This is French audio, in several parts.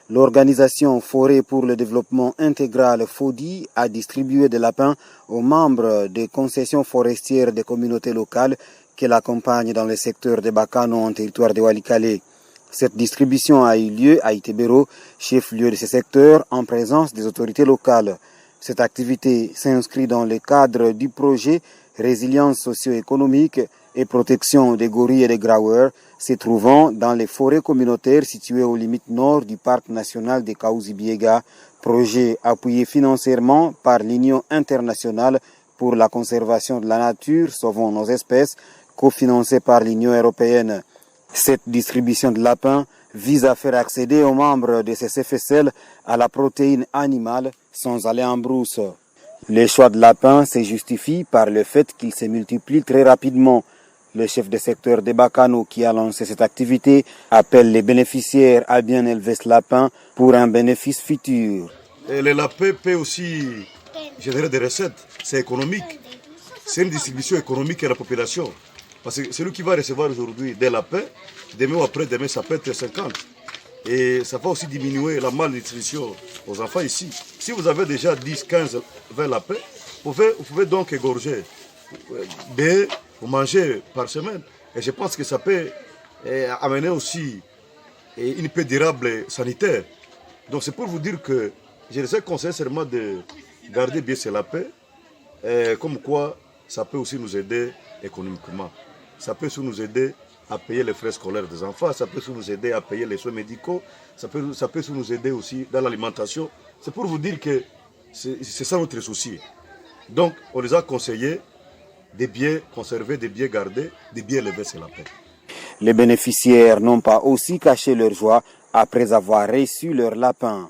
L'organisation Forêt pour le développement intégral FODI a distribué des lapins aux membres des concessions forestières des communautés locales qui l'accompagnent dans le secteur de Bakano en territoire de Walikale. Cette distribution a eu lieu à Itebero, chef-lieu de ce secteur, en présence des autorités locales. Cette activité s'inscrit dans le cadre du projet Résilience socio-économique et protection des gorilles et des growers, se trouvant dans les forêts communautaires situées aux limites nord du parc national de Kaouzi-Biega, projet appuyé financièrement par l'Union internationale pour la conservation de la nature, sauvons nos espèces, cofinancé par l'Union européenne. Cette distribution de lapins vise à faire accéder aux membres de ces CFSL à la protéine animale sans aller en brousse. Le choix de lapins se justifie par le fait qu'ils se multiplient très rapidement. Le chef de secteur de Bakano qui a lancé cette activité appelle les bénéficiaires à bien élever ce lapin pour un bénéfice futur. Et le lapin peut aussi générer des recettes, c'est économique. C'est une distribution économique à la population. Parce que celui qui va recevoir aujourd'hui des lapins, demain ou après-demain, ça peut être 50. Et ça va aussi diminuer la malnutrition aux enfants ici. Si vous avez déjà 10, 15, 20 lapins, vous pouvez donc égorger. Vous mangez par semaine. Et je pense que ça peut amener aussi une paix durable sanitaire. Donc c'est pour vous dire que je les ai conseillé seulement de garder bien ces lapins, comme quoi ça peut aussi nous aider économiquement. Ça peut aussi nous aider à payer les frais scolaires des enfants, ça peut aussi nous aider à payer les soins médicaux, ça peut aussi nous aider aussi dans l'alimentation. C'est pour vous dire que c'est ça notre souci. Donc on les a conseillés de bien conserver, de bien garder, de bien élever ces lapins. Les bénéficiaires n'ont pas aussi caché leur joie après avoir reçu leur lapin.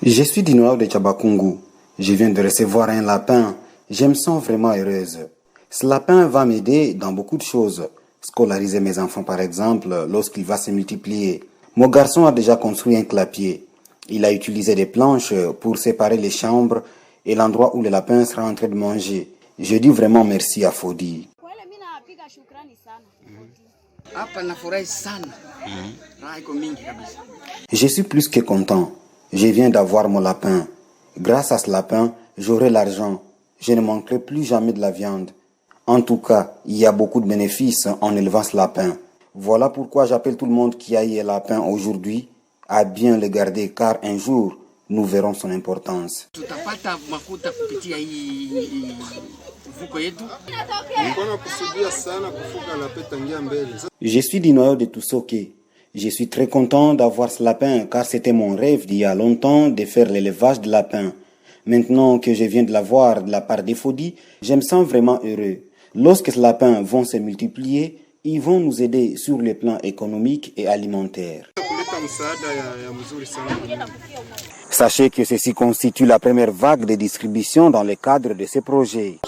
Je suis du Noir de Tchabakungu. Je viens de recevoir un lapin. Je me sens vraiment heureuse. Ce lapin va m'aider dans beaucoup de choses. Scolariser mes enfants, par exemple, lorsqu'il va se multiplier. Mon garçon a déjà construit un clapier. Il a utilisé des planches pour séparer les chambres et l'endroit où le lapin sera en train de manger. Je dis vraiment merci à Fodi. Je suis plus que content. Je viens d'avoir mon lapin. Grâce à ce lapin, j'aurai l'argent. Je ne manquerai plus jamais de la viande. En tout cas, il y a beaucoup de bénéfices en élevant ce lapin. Voilà pourquoi j'appelle tout le monde qui a eu un lapin aujourd'hui à bien le garder, car un jour, nous verrons son importance. Je suis du noyau de Tusoke. Je suis très content d'avoir ce lapin car c'était mon rêve d'il y a longtemps de faire l'élevage de lapins. Maintenant que je viens de l'avoir de la part des Fodi, je me sens vraiment heureux. Lorsque ces lapins vont se multiplier, ils vont nous aider sur le plan économique et alimentaire. Sachez que ceci constitue la première vague de distribution dans le cadre de ce projet.